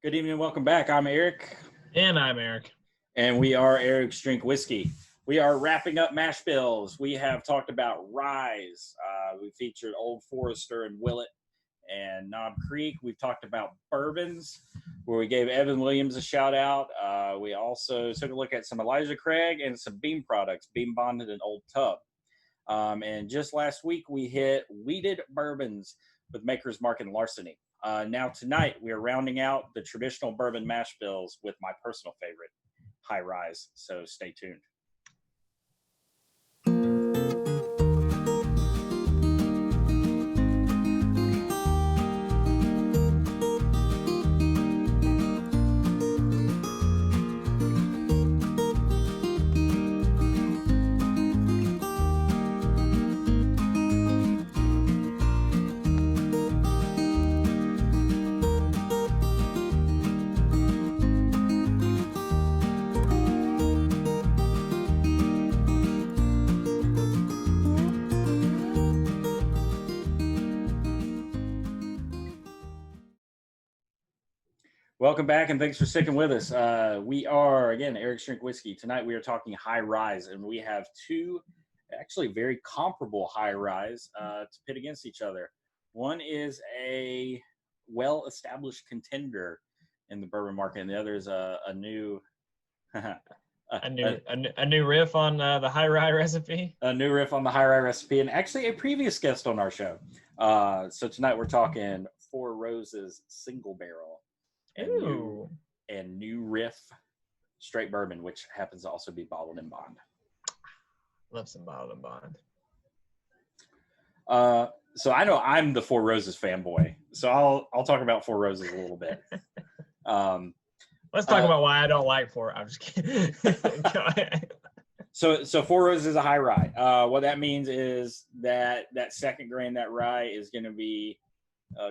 Good evening and welcome back. I'm Eric, And I'm Eric. and we are Eric's Drink Whiskey. We are wrapping up mash bills. We have talked about Rise. We featured Old Forester and Willet and Knob Creek. We've talked about bourbons, where we gave Evan Williams a shout out. We also took a look at some Elijah Craig and some Beam products, Beam Bonded and Old Tub. And just last week, we hit Weeded Bourbons with Maker's Mark and Larceny. Now tonight, we are rounding out the traditional bourbon mash bills with my personal favorite, High Rise. So stay tuned. Welcome back, and thanks for sticking with us. We are, again, Eric's Drink Whiskey. Tonight we are talking High Rise, and we have two actually very comparable High Rise to pit against each other. One is a well-established contender in the bourbon market, and the other is a new... A new riff on the High Rye recipe. A new riff on the High Rye recipe, and actually a previous guest on our show. So tonight we're talking Four Roses Single Barrel. And new Riff straight bourbon, which happens to also be bottled in bond. Love some bottled in bond. So I know I'm the Four Roses fanboy, so I'll talk about Four Roses a little bit. Let's talk about why I don't like Four. I'm just kidding. So Four Roses is a high rye. What that means is that second grain, that rye is going to be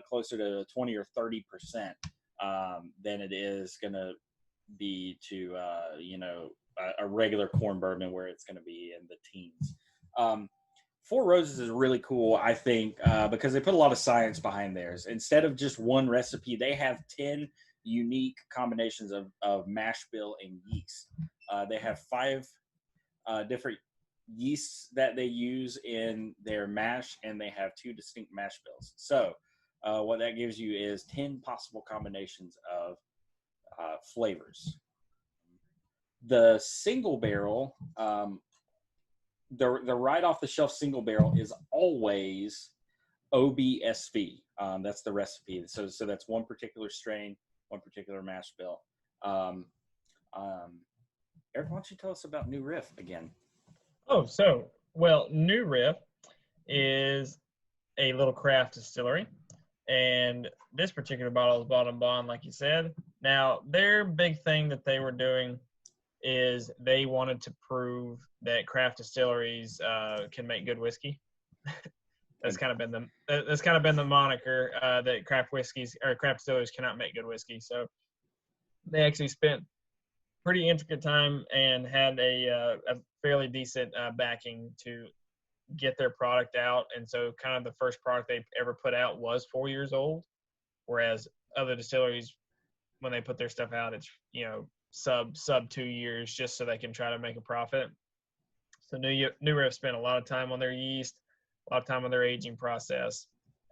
closer to 20 or 30%. Than it is going to be to, a regular corn bourbon where it's going to be in the teens. Four Roses is really cool, I think, because they put a lot of science behind theirs. Instead of just one recipe, they have 10 unique combinations of mash bill and yeast. They have 5 different yeasts that they use in their mash, and they have 2 distinct mash bills. So what that gives you is 10 possible combinations of flavors. The single barrel, the right off the shelf single barrel is always OBSV. That's the recipe. So that's one particular strain, one particular mash bill. Eric, why don't you tell us about New Riff again? New Riff is a little craft distillery. And this particular bottle is bottled in bond, like you said. Now, their big thing that they were doing is they wanted to prove that craft distilleries can make good whiskey. That's kind of been the moniker that craft distilleries cannot make good whiskey. So they actually spent pretty intricate time and had a fairly decent backing to get their product out. And so kind of the first product they ever put out was 4 years old, whereas other distilleries, when they put their stuff out, it's sub 2 years, just so they can try to make a profit. So New Riff spent a lot of time on their yeast, a lot of time on their aging process,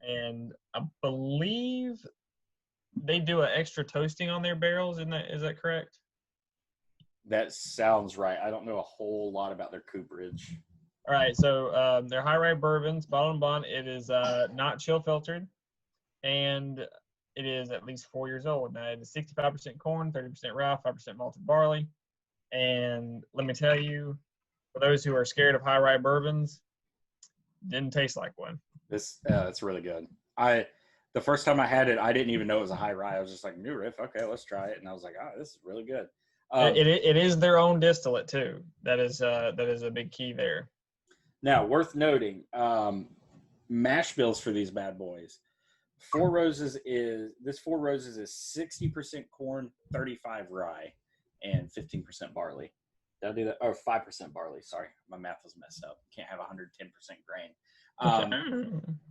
and I believe they do an extra toasting on their barrels. Is that correct? That sounds right. I don't know a whole lot about their cooperage. All right, so they're high rye bourbons, bottled in bond. It is not chill filtered, and it is at least 4 years old. Now, it is 65% corn, 30% rye, 5% malted barley. And let me tell you, for those who are scared of high rye bourbons, didn't taste like one. It's really good. The first time I had it, I didn't even know it was a high rye. I was just like, New Riff, okay, let's try it. And I was like, this is really good. It is their own distillate too. That is a big key there. Now, worth noting, mash bills for these bad boys. Four Roses is 60% corn, 35 rye, and 15% barley. Did I do that? Or 5% barley. Sorry, my math was messed up. Can't have 110% grain.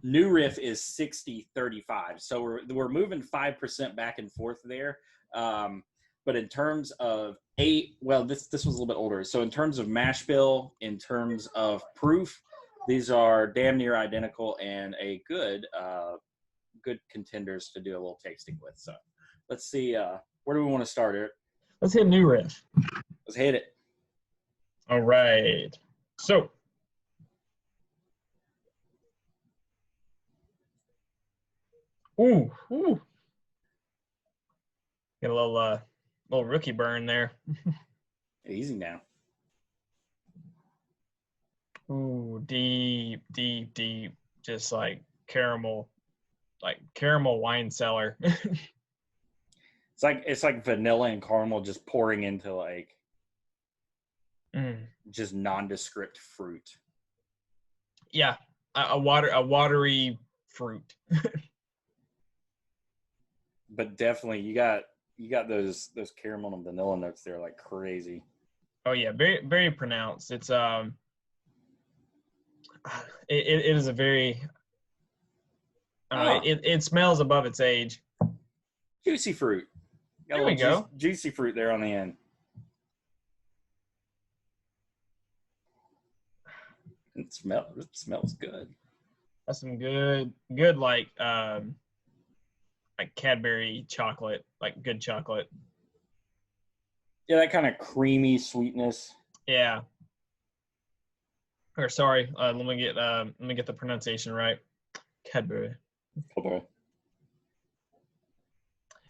New Riff is 60-35. So we're moving 5% back and forth there. But in terms of this was a little bit older. So in terms of mash bill, in terms of proof, these are damn near identical and a good contenders to do a little tasting with. So let's see, where do we want to start, Eric? Let's hit new riff. Let's hit it. All right. So, ooh. Get a little rookie burn there. Easy now. Ooh, deep, just like caramel wine cellar. It's like vanilla and caramel just pouring into like just nondescript fruit. Yeah, a watery fruit. But definitely, you got those caramel and vanilla notes there like crazy. Oh yeah, very very pronounced. It's it is a very it smells above its age. Juicy fruit. Got there we go. Juicy fruit there on the end. It smells good. That's some good like Cadbury chocolate, like good chocolate. Yeah, that kind of creamy sweetness. Yeah. Or sorry, let me get the pronunciation right. Cadbury.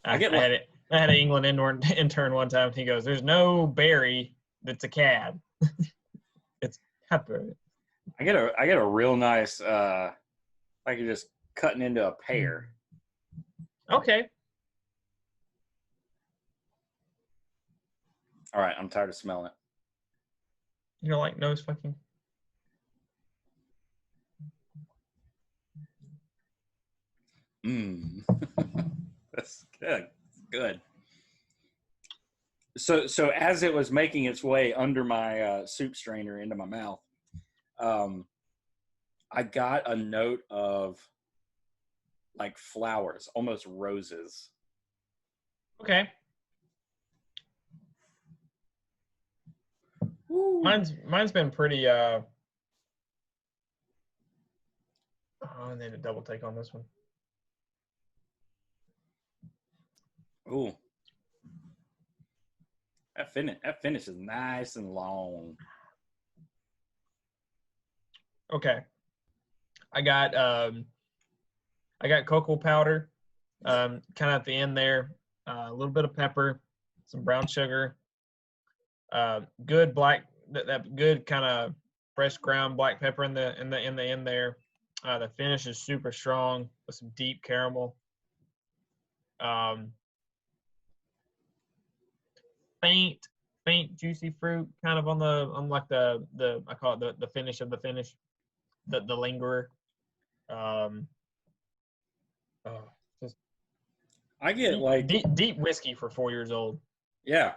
I had an England intern one time. And he goes, "There's no berry that's a cad. It's Cadbury." I get a real nice like you're just cutting into a pear. Okay. All right, I'm tired of smelling it. You don't like nose fucking? That's good. Good. So as it was making its way under my soup strainer into my mouth, I got a note of like flowers, almost roses. Okay. Ooh. Mine's been pretty I need a double take on this one. Ooh. That finish is nice and long. Okay. I got cocoa powder, kind of at the end there, a little bit of pepper, some brown sugar, good black, that good kind of fresh ground black pepper in the end there. The finish is super strong with some deep caramel. Faint juicy fruit, kind of on like the I call it the finish of the finish, the lingerer. Just I get like deep whiskey for 4 years old. Yeah,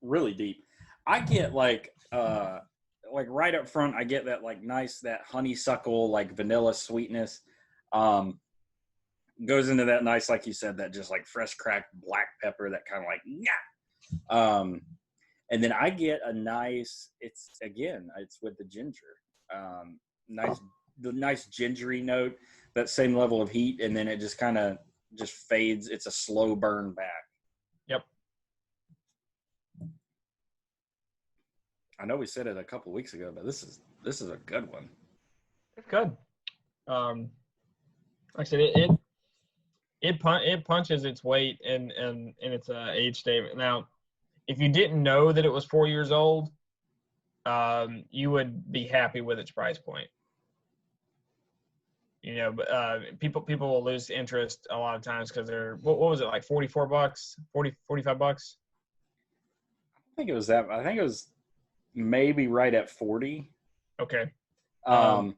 really deep. I get like right up front, I get that like nice, that honeysuckle, like vanilla sweetness. Goes into that nice, like you said, that just like fresh cracked black pepper, that kind of like, yeah. And then I get a nice, it's with the ginger. The nice gingery note, that same level of heat, and then it just kind of just fades. It's a slow burn back. Yep. I know we said it a couple weeks ago, but this is a good one. It's good. Like I said, it punches its weight in its age statement. Now, if you didn't know that it was 4 years old, you would be happy with its price point. You know, but people will lose interest a lot of times because they're what was it, like $44, $45? I think it was that. I think it was maybe right at 40. Okay. I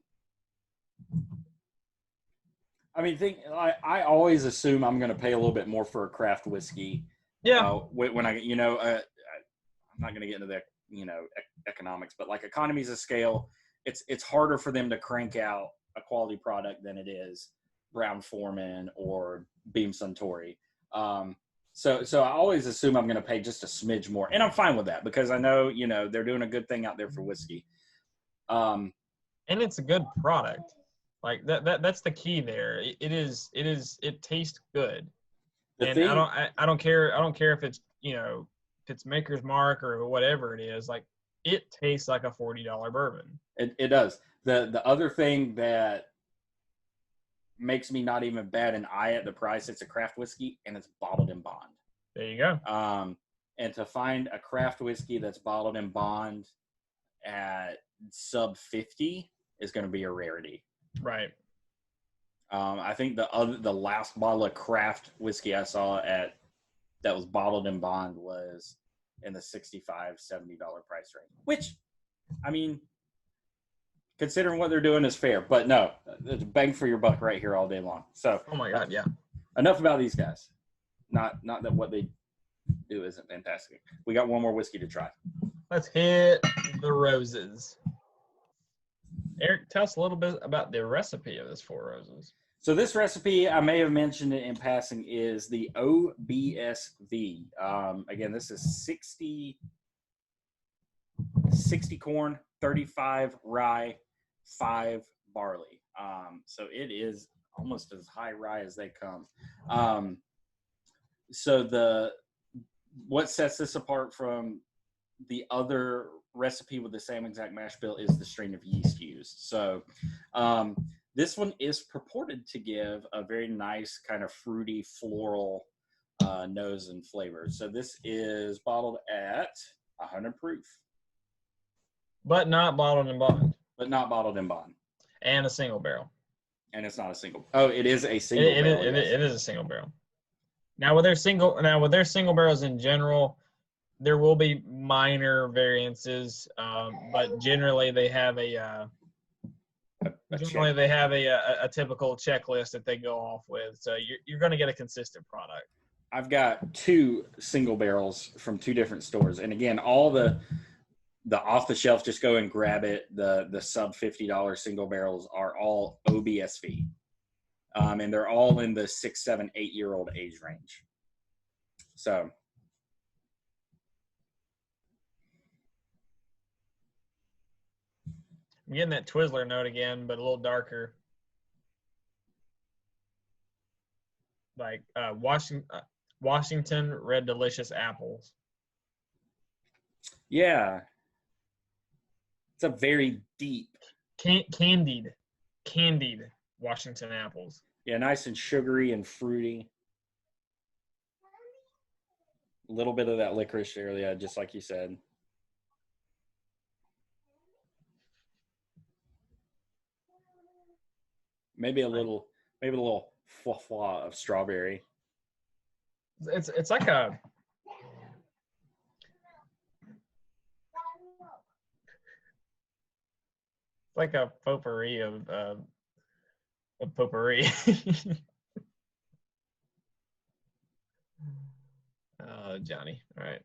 mean, I always assume I'm going to pay a little bit more for a craft whiskey. Yeah. When I, I'm not going to get into the, economics, but like economies of scale, it's harder for them to crank out a quality product than it is Brown-Forman or Beam Suntory. So I always assume I'm going to pay just a smidge more, and I'm fine with that because I know they're doing a good thing out there for whiskey. And it's a good product. Like that's the key there. It tastes good. And I don't care if it's if it's Maker's Mark or whatever it is. Like it tastes like a $40 bourbon. It does. The other thing that makes me not even bat an eye at the price, it's a craft whiskey and it's bottled in bond. There you go. And to find a craft whiskey that's bottled in bond at sub 50 is going to be a rarity. Right. I think the last bottle of craft whiskey I saw that was bottled in bond was in the $65-$70 price range, which, I mean, considering what they're doing is fair, but no, it's bang for your buck right here all day long. So, oh my God, yeah. Enough about these guys. Not that what they do isn't fantastic. We got one more whiskey to try. Let's hit the roses. Eric, tell us a little bit about the recipe of this Four Roses. So this recipe, I may have mentioned it in passing, is the OBSV. Again, this is 60 corn, 35 rye, 5 barley. So it is almost as high rye as they come. So what sets this apart from the other recipe with the same exact mash bill is the strain of yeast used. So this one is purported to give a very nice kind of fruity floral nose and flavor. So this is bottled at 100 proof. But not bottled in bond. And a single barrel. And it's not a single. Oh, it is a single barrel. It is a single barrel. Now with their single barrels in general, there will be minor variances, but generally they have a typical checklist that they go off with. So you're going to get a consistent product. I've got 2 single barrels from 2 different stores, and again, all the off the shelf, just go and grab it. The sub $50 single barrels are all OBSV, and they're all in the 6, 7, 8-year-old age range. So. I'm getting that Twizzler note again, but a little darker. Like Washington Red Delicious apples. Yeah. It's a very deep. Candied Washington apples. Yeah, nice and sugary and fruity. A little bit of that licorice there, yeah, just like you said. Maybe a little fwa of strawberry. It's like a potpourri of potpourri. Oh, Johnny. All right.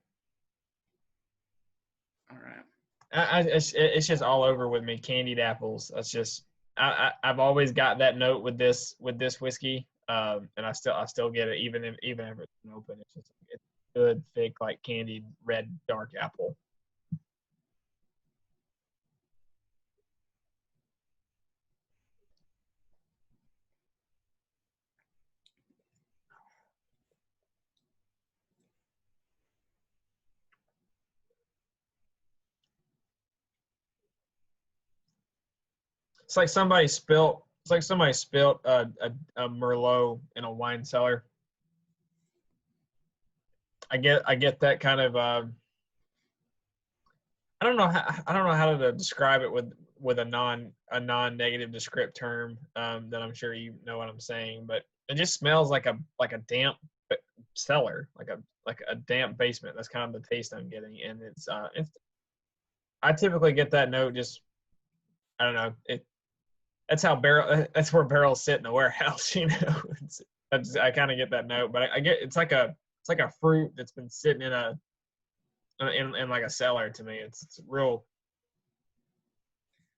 It's just all over with me. Candied apples. That's just I've always got that note with this whiskey, and I still get it even if it's open. It's good, thick, like candied red dark apple. It's like somebody spilt a Merlot in a wine cellar. I get that kind of I don't know how to describe it with a non-negative descriptive term that I'm sure you know what I'm saying, but it just smells like a damp cellar, like a damp basement. That's kind of the taste I'm getting, and it's I typically get that note just I don't know that's where barrels sit in a warehouse, you know. I kind of get that note, but I get it's like a fruit that's been sitting in like a cellar to me. It's real.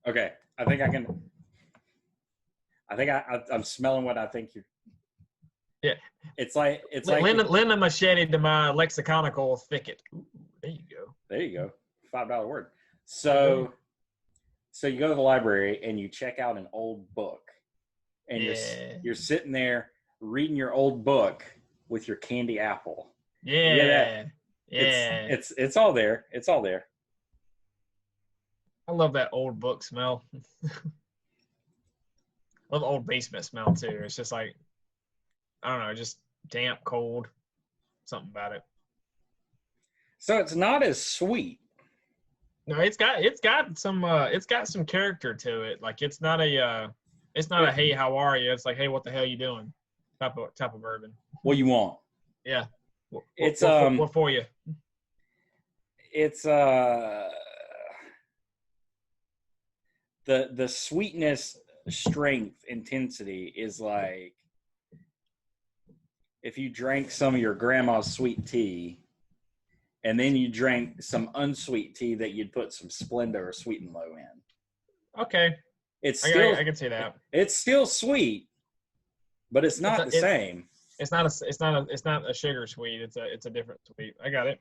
Okay, I'm smelling what I think you're. Yeah. It's like Lend a machete to my lexiconical thicket. Ooh, there you go. There you go. $5 word. So you go to the library and you check out an old book, and you're sitting there reading your old book with your candy apple. Yeah. It's all there. It's all there. I love that old book smell. Love the old basement smell too. It's just like, I don't know, just damp, cold, something about it. So it's not as sweet. No, it's got some character to it. Like it's not a hey, how are you? It's like, hey, what the hell you doing? Type of bourbon. What you want? Yeah. What for you? It's the sweetness, strength, intensity is like if you drank some of your grandma's sweet tea and then you drank some unsweet tea that you'd put some Splenda or Sweet and Low in. Okay. I can see that. It's still sweit, but it's not the same. It's not a sugar sweet. It's a different sweet. I got it.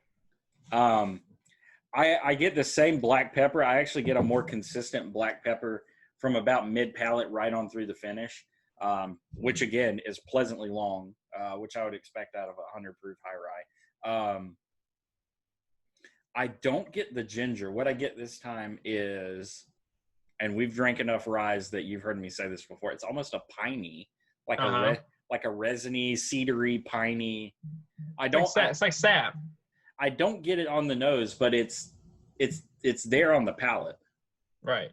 I get the same black pepper. I actually get a more consistent black pepper from about mid palate right on through the finish, which again is pleasantly long, which I would expect out of a 100 proof high rye. I don't get the ginger. What I get this time is, and we've drank enough ryes that you've heard me say this before, it's almost a piney, like a resiny, cedary, piney. It's like sap. I don't get it on the nose, but it's there on the palate. Right.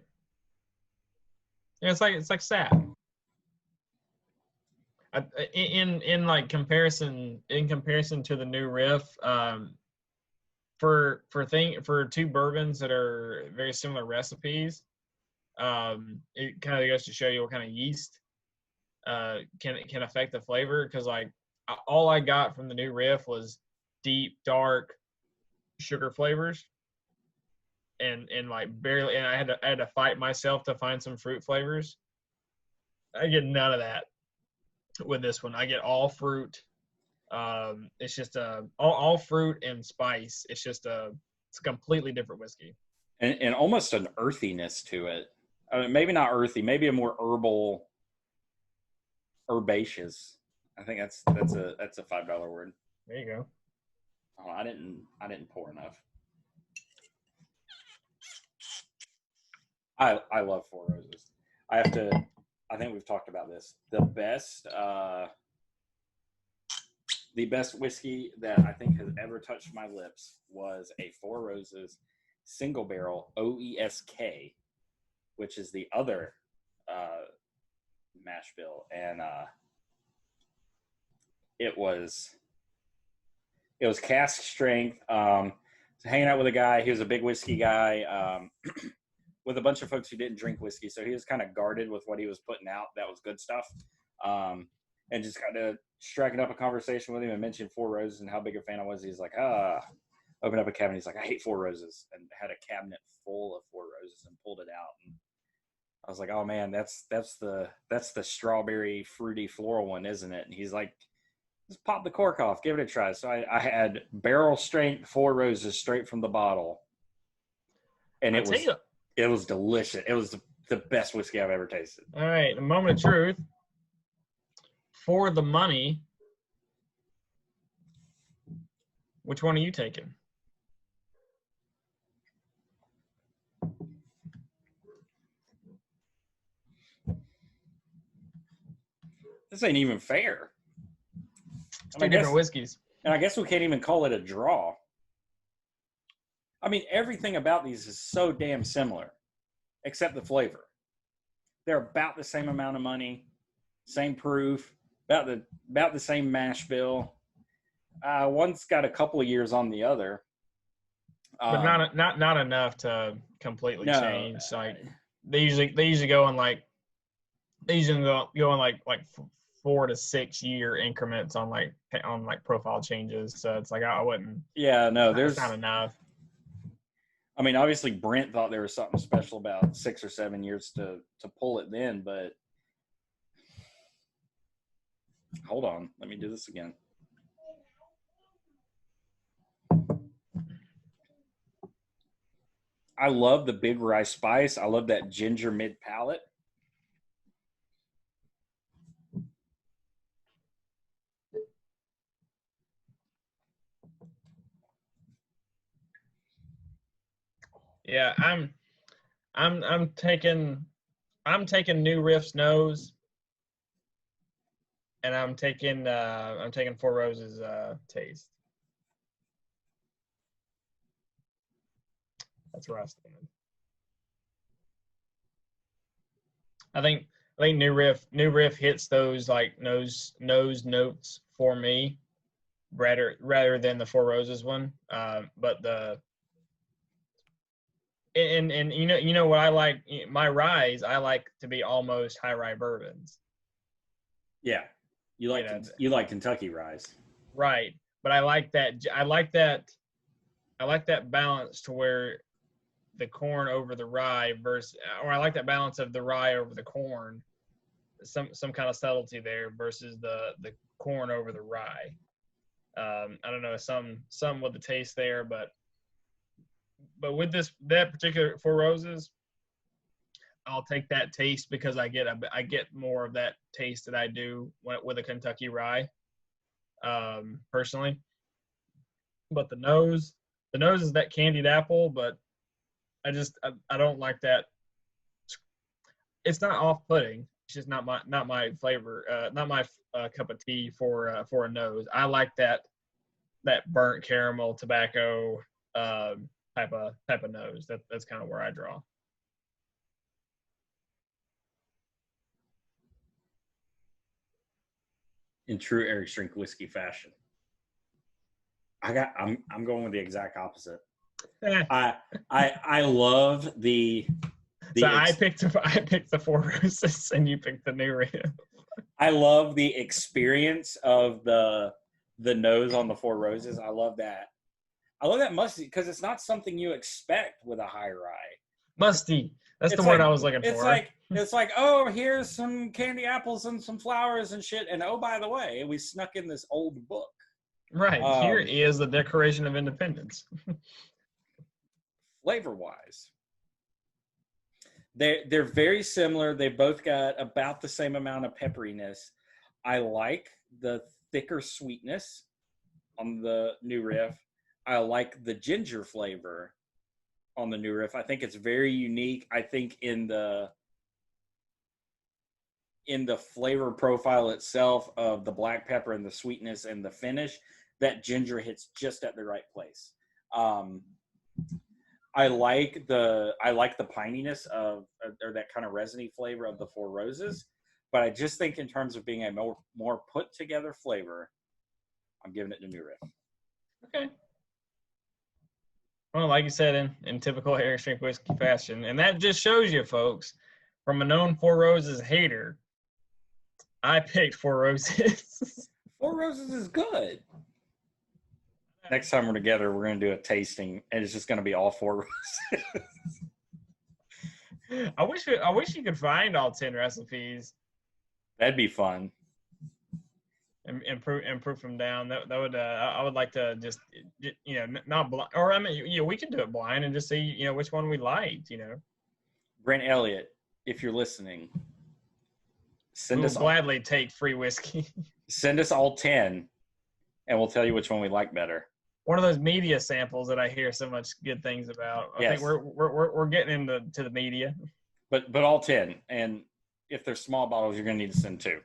Yeah, it's like sap. In comparison to the new Riff, for two bourbons that are very similar recipes, it kind of goes to show you what kind of yeast can affect the flavor. Because like all I got from the new Riff was deep, dark sugar flavors, and like barely. And I had to fight myself to find some fruit flavors. I get none of that with this one. I get all fruit. It's just all fruit and spice. It's a completely different whiskey, and almost an earthiness to it. I mean, maybe not earthy, maybe a more herbaceous. I think that's a $5 word. There you go. Oh, I didn't pour enough. I love Four Roses. I think we've talked about this. The best whiskey that I think has ever touched my lips was a Four Roses single barrel OESK, which is the other mash bill, and it was cask strength. Hanging out with a guy, he was a big whiskey guy, with a bunch of folks who didn't drink whiskey, so he was kind of guarded with what he was putting out. That was good stuff, and just kind of striking up a conversation with him and mentioned Four Roses and how big a fan I was. He's like, opened up a cabinet. He's like, I hate Four Roses, and had a cabinet full of Four Roses and pulled it out. And I was like, oh man, that's the strawberry fruity floral one, isn't it? And he's like, just pop the cork off, give it a try. So I had barrel strength Four Roses straight from the bottle, and it was delicious. It was the best whiskey I've ever tasted. All right, a moment of truth. For the money, which one are you taking? This ain't even fair. Two different whiskeys. And I guess we can't even call it a draw. I mean, everything about these is so damn similar, except the flavor. They're about the same amount of money, same proof, about the same mash bill. One's got a couple of years on the other, but not enough to completely change. Like they usually go in like 4 to 6 year increments on profile changes. So it's like I wouldn't. Yeah, no, there's not enough. I mean, obviously Brent thought there was something special about 6 or 7 years to pull it then, but Hold on. Let me do this again. I love the big rye spice. I love that ginger mid palate. Yeah, I'm taking New Riff's nose, and I'm taking Four Roses taste. That's where I stand. I think New Riff hits those like nose notes for me rather than the Four Roses one. But the and you know what I like, my ryes I like to be almost high rye bourbons. Yeah, you like Kentucky ryes, right? But I like that balance to where the corn over the rye or I like that balance of the rye over the corn, some kind of subtlety there versus the corn over the rye. I don't know, some with the taste there, but with that particular Four Roses, I'll take that taste because I get more of that taste that I do with a Kentucky rye, personally. But the nose is that candied apple, but I don't like that. It's not off-putting. It's just not my flavor, not my cup of tea for a nose. I like that burnt caramel tobacco type of nose. That's kind of where I draw. in true Eric Strink whiskey fashion. I'm going with the exact opposite. I love the so I picked the Four Roses and you picked the New Riff. I love the experience of the nose on the Four Roses. I love that musty because it's not something you expect with a high rye. Musty. That's the word I was looking for. It's like, oh, here's some candy apples and some flowers and shit. And oh, by the way, we snuck in this old book. Right. Here is the Declaration of Independence. Flavor-wise, they're very similar. They both got about the same amount of pepperiness. I like the thicker sweetness on the New Riff. I like the ginger flavor on the New Riff. I think it's very unique. I think in the flavor profile itself of the black pepper and the sweetness and the finish, that ginger hits just at the right place. I like the pininess of, or that kind of resiny flavor of the Four Roses, but I just think in terms of being a more put together flavor, I'm giving it to New Riff. Okay. Well, like you said, in typical Eric Strink whiskey fashion, and that just shows you, folks, from a known Four Roses hater, I picked Four Roses. Four Roses is good. Next time we're together, we're going to do a tasting, and it's just going to be all Four Roses. I wish you could find all 10 recipes. That'd be fun. And proof them down. That would I would like to just not blind, or I mean we could do it blind and just see which one we liked. Brent Elliott, if you're listening, we'll gladly take free whiskey. Send us all 10, and we'll tell you which one we like better. One of those media samples that I hear so much good things about. I think we're getting into the media. But all 10, and if they're small bottles, you're going to need to send 2.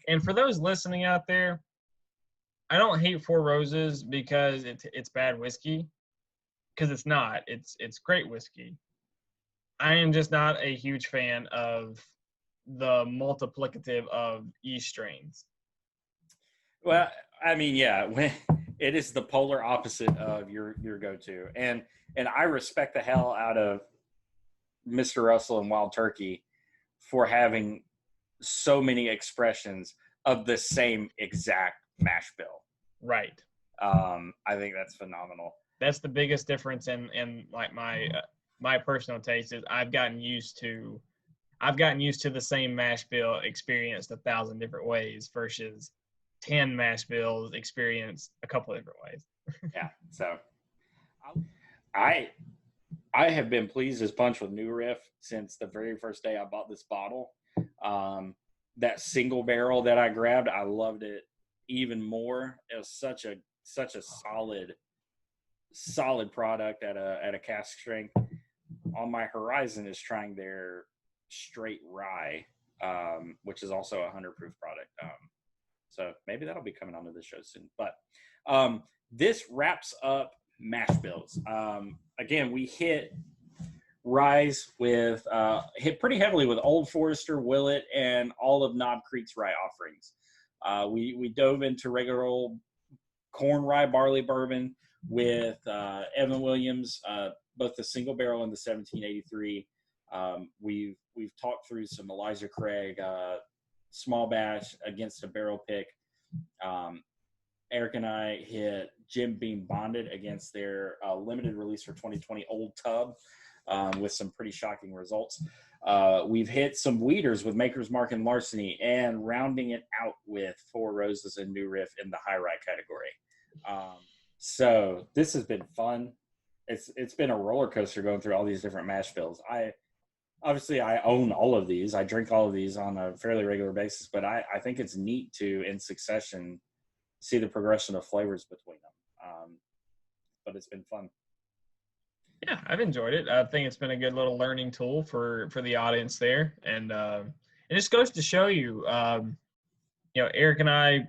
And for those listening out there, I don't hate Four Roses because it's bad whiskey, because it's not. It's great whiskey. I am just not a huge fan of the multiplicative of yeast strains. Well, I mean, yeah, when it is the polar opposite of your go-to, and I respect the hell out of Mr. Russell and Wild Turkey for having so many expressions of the same exact mash bill. Right. I think that's phenomenal. That's the biggest difference in like my personal taste is I've gotten used to I've gotten used to the same mash bill experienced 1,000 different ways versus 10 mash bills experienced a couple of different ways. Yeah. So I have been pleased as punch with New Riff since the very first day I bought this bottle. That single barrel that I grabbed, I loved it even more. It was such a solid product at a cask strength. On my horizon is trying their straight rye, which is also a 100 proof product. So maybe that'll be coming onto the show soon. But this wraps up mash bills. Again, we hit ryes with hit pretty heavily with Old Forester, Willet, and all of Knob Creek's rye offerings. We dove into regular old corn rye barley bourbon with Evan Williams, both the single barrel and the 1783. We've talked through some Elijah Craig small batch against a barrel pick. Eric and I hit Jim Beam Bonded against their limited release for 2020 Old Tub with some pretty shocking results. We've hit some Weeders with Maker's Mark and Larceny, and rounding it out with Four Roses and New Riff in the high rye category. So this has been fun. It's been a roller coaster going through all these different mash bills. I own all of these. I drink all of these on a fairly regular basis, but I think it's neat to, in succession, see the progression of flavors between them. But it's been fun. Yeah, I've enjoyed it. I think it's been a good little learning tool for the audience there, and it just goes to show you, Eric and I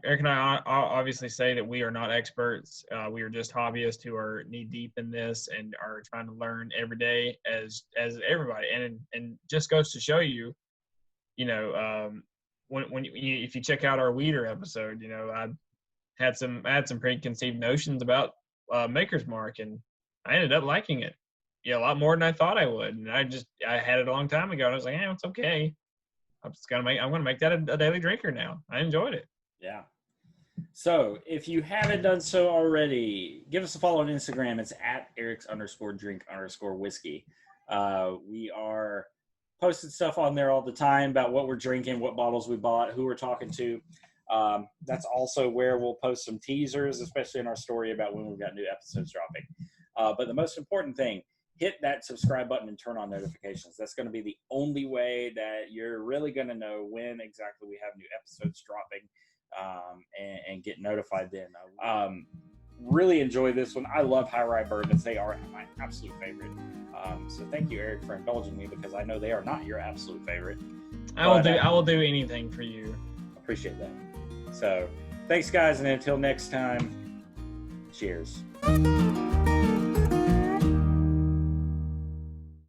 obviously say that we are not experts. We are just hobbyists who are knee deep in this and are trying to learn every day as everybody. And just goes to show you, if you check out our Weeder episode, I had some preconceived notions about Maker's Mark, and I ended up liking it, a lot more than I thought I would. And I had it a long time ago, and I was like, it's okay. I'm gonna make that a daily drinker now. I enjoyed it. Yeah. So if you haven't done so already, give us a follow on Instagram. It's at Eric's_drink_whiskey. We are posting stuff on there all the time about what we're drinking, what bottles we bought, who we're talking to. That's also where we'll post some teasers, especially in our story about when we've got new episodes dropping. But the most important thing, hit that subscribe button and turn on notifications. That's going to be the only way that you're really going to know when exactly we have new episodes dropping, and get notified then. Really enjoy this one. I love high rye bourbons. They are my absolute favorite. So thank you, Eric, for indulging me, because I know they are not your absolute favorite. I will do anything for you. Appreciate that. So thanks, guys, and until next time, cheers.